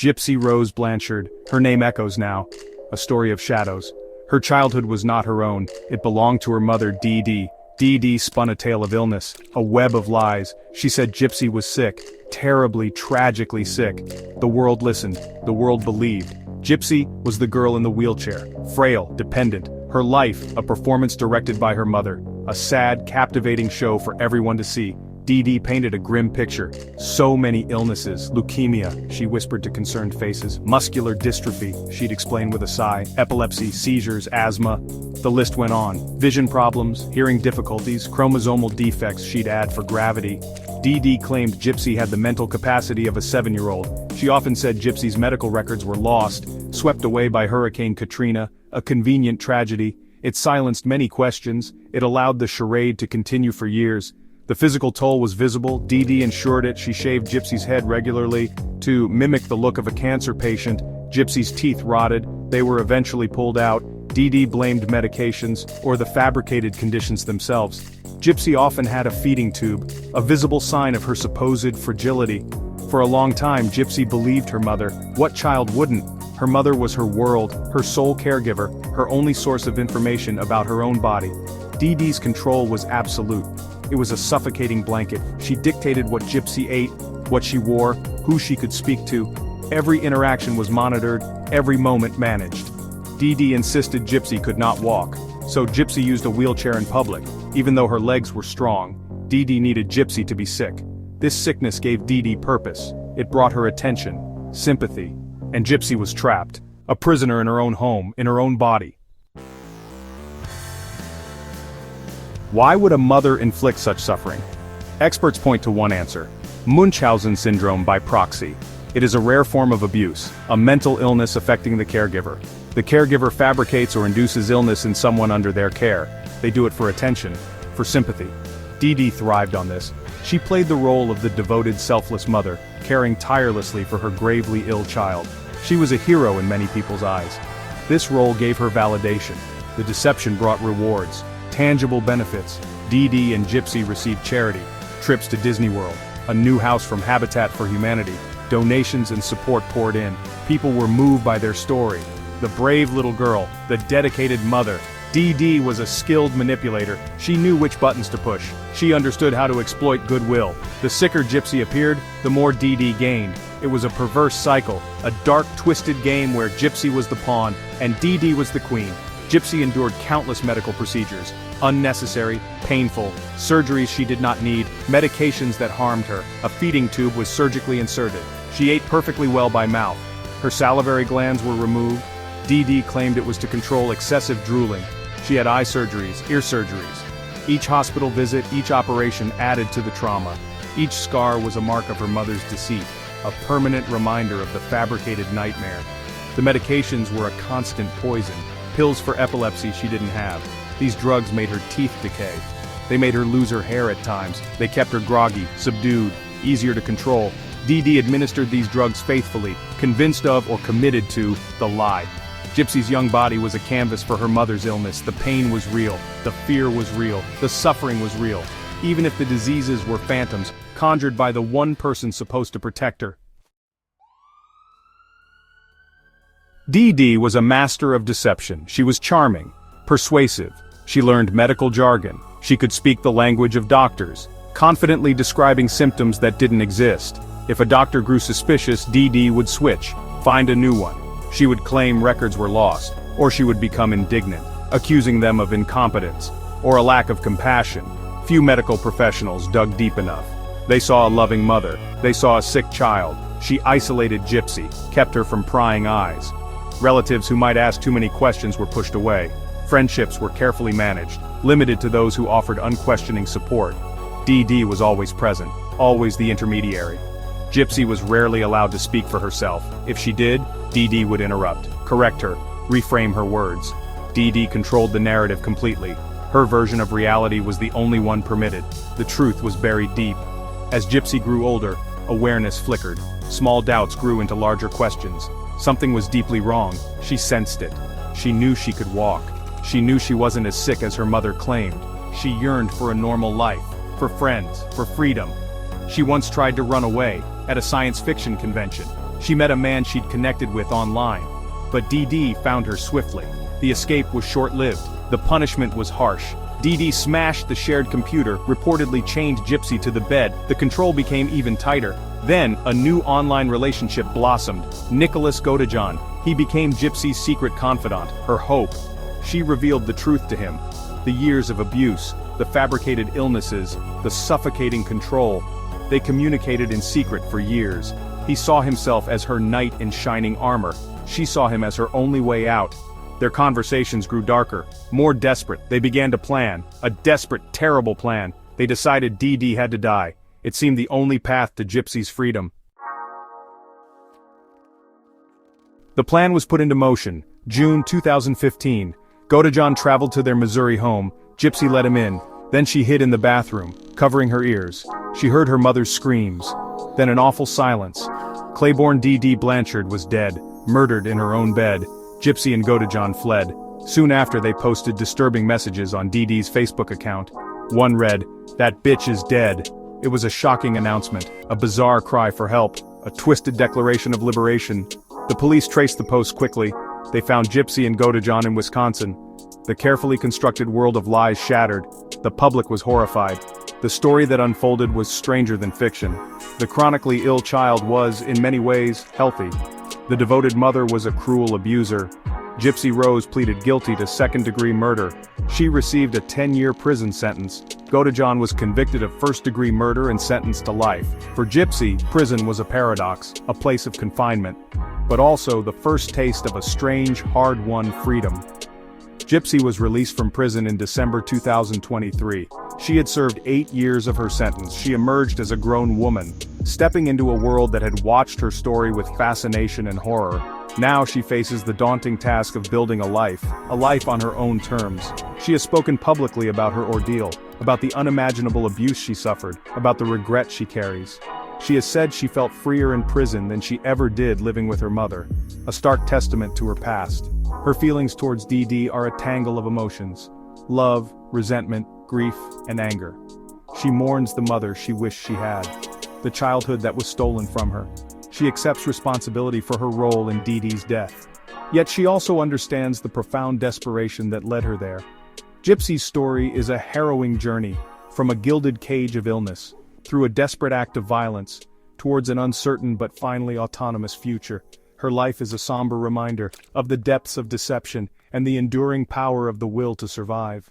Gypsy Rose Blanchard, her name echoes now. A story of shadows. Her childhood was not her own, it belonged to her mother Dee Dee. Dee Dee spun a tale of illness, a web of lies. She said Gypsy was sick, terribly, tragically sick. The world listened, the world believed. Gypsy was the girl in the wheelchair, frail, dependent. Her life, a performance directed by her mother. A sad, captivating show for everyone to see. Dee Dee painted a grim picture. So many illnesses. Leukemia, she whispered to concerned faces. Muscular dystrophy, she'd explain with a sigh. Epilepsy, seizures, asthma. The list went on. Vision problems, hearing difficulties, chromosomal defects, she'd add for gravity. Dee Dee claimed Gypsy had the mental capacity of a 7-year-old. She often said Gypsy's medical records were lost, swept away by Hurricane Katrina, a convenient tragedy. It silenced many questions. It allowed the charade to continue for years. The physical toll was visible. Dee Dee ensured it. She shaved Gypsy's head regularly to mimic the look of a cancer patient. Gypsy's teeth rotted. They were eventually pulled out. Dee Dee blamed medications or the fabricated conditions themselves. Gypsy often had a feeding tube, a visible sign of her supposed fragility. For a long time, Gypsy believed her mother. What child wouldn't? Her mother was her world, her sole caregiver, her only source of information about her own body. Dee Dee's control was absolute. It was a suffocating blanket. She dictated what Gypsy ate, what she wore, who she could speak to. Every interaction was monitored, every moment managed. Dee Dee insisted Gypsy could not walk, so Gypsy used a wheelchair in public. Even though her legs were strong, Dee Dee needed Gypsy to be sick. This sickness gave Dee Dee purpose. It brought her attention, sympathy. And Gypsy was trapped, a prisoner in her own home, in her own body. Why would a mother inflict such suffering? Experts point to one answer: Munchausen syndrome by proxy. It is a rare form of abuse, a mental illness affecting the caregiver. The caregiver fabricates or induces illness in someone under their care. They do it for attention, for sympathy. Dee Dee thrived on this. She played the role of the devoted, selfless mother, caring tirelessly for her gravely ill child. She was a hero in many people's eyes. This role gave her validation. The deception brought rewards, tangible benefits. Dee Dee and Gypsy received charity, trips to Disney World, a new house from Habitat for Humanity. Donations and support poured in. People were moved by their story. The brave little girl, the dedicated mother. Dee Dee was a skilled manipulator. She knew which buttons to push. She understood how to exploit goodwill. The sicker Gypsy appeared, the more Dee Dee gained. It was a perverse cycle, a dark, twisted game where Gypsy was the pawn and Dee Dee was the queen. Gypsy endured countless medical procedures, unnecessary, painful, surgeries she did not need, medications that harmed her. A feeding tube was surgically inserted. She ate perfectly well by mouth. Her salivary glands were removed. Dee Dee claimed it was to control excessive drooling. She had eye surgeries, ear surgeries. Each hospital visit, each operation added to the trauma. Each scar was a mark of her mother's deceit, a permanent reminder of the fabricated nightmare. The medications were a constant poison, pills for epilepsy she didn't have. These drugs made her teeth decay. They made her lose her hair at times. They kept her groggy, subdued, easier to control. Dee Dee administered these drugs faithfully, convinced of or committed to the lie. Gypsy's young body was a canvas for her mother's illness. The pain was real, the fear was real, the suffering was real, even if the diseases were phantoms, conjured by the one person supposed to protect her. Dee Dee was a master of deception. She was charming, persuasive. She learned medical jargon. She could speak the language of doctors, confidently describing symptoms that didn't exist. If a doctor grew suspicious, Dee Dee would switch, find a new one. She would claim records were lost, or she would become indignant, accusing them of incompetence, or a lack of compassion. Few medical professionals dug deep enough. They saw a loving mother. They saw a sick child. She isolated Gypsy, kept her from prying eyes. Relatives who might ask too many questions were pushed away. Friendships were carefully managed, limited to those who offered unquestioning support. Dee Dee was always present, always the intermediary. Gypsy was rarely allowed to speak for herself. If she did, Dee Dee would interrupt, correct her, reframe her words. Dee Dee controlled the narrative completely. Her version of reality was the only one permitted. The truth was buried deep. As Gypsy grew older, awareness flickered. Small doubts grew into larger questions. Something was deeply wrong. She sensed it. She knew she could walk. She knew she wasn't as sick as her mother claimed. She yearned for a normal life, for friends, for freedom. She once tried to run away, at a science fiction convention. She met a man she'd connected with online. But Dee Dee found her swiftly. The escape was short-lived. The punishment was harsh. Dee Dee smashed the shared computer, reportedly chained Gypsy to the bed. The control became even tighter. Then, a new online relationship blossomed. Nicholas Godejohn. He became Gypsy's secret confidant, her hope. She revealed the truth to him. The years of abuse, the fabricated illnesses, the suffocating control. They communicated in secret for years. He saw himself as her knight in shining armor. She saw him as her only way out. Their conversations grew darker, more desperate. They began to plan. A desperate, terrible plan. They decided Dee Dee had to die. It seemed the only path to Gypsy's freedom. The plan was put into motion. June 2015. Godejohn traveled to their Missouri home. Gypsy let him in. Then she hid in the bathroom, covering her ears. She heard her mother's screams. Then an awful silence. Claiborne Dee Dee Blanchard was dead, murdered in her own bed. Gypsy and Godejohn fled. Soon after, they posted disturbing messages on Dee Dee's Facebook account. One read, "That bitch is dead." It was a shocking announcement, a bizarre cry for help, a twisted declaration of liberation. The police traced the post quickly. They found Gypsy and Godejohn in Wisconsin. The carefully constructed world of lies shattered. The public was horrified. The story that unfolded was stranger than fiction. The chronically ill child was, in many ways, healthy. The devoted mother was a cruel abuser. Gypsy Rose pleaded guilty to second-degree murder. She received a 10-year prison sentence. Godejohn was convicted of first-degree murder and sentenced to life. For Gypsy, prison was a paradox, a place of confinement, but also the first taste of a strange, hard-won freedom. Gypsy was released from prison in December 2023. She had served 8 years of her sentence. She emerged as a grown woman, stepping into a world that had watched her story with fascination and horror. Now she faces the daunting task of building a life on her own terms. She has spoken publicly about her ordeal, about the unimaginable abuse she suffered, about the regret she carries. She has said she felt freer in prison than she ever did living with her mother, a stark testament to her past. Her feelings towards Dee Dee are a tangle of emotions: love, resentment, grief, and anger. She mourns the mother she wished she had, the childhood that was stolen from her. She accepts responsibility for her role in Dee Dee's death. Yet she also understands the profound desperation that led her there. Gypsy's story is a harrowing journey, from a gilded cage of illness, through a desperate act of violence, towards an uncertain but finally autonomous future. Her life is a somber reminder of the depths of deception and the enduring power of the will to survive.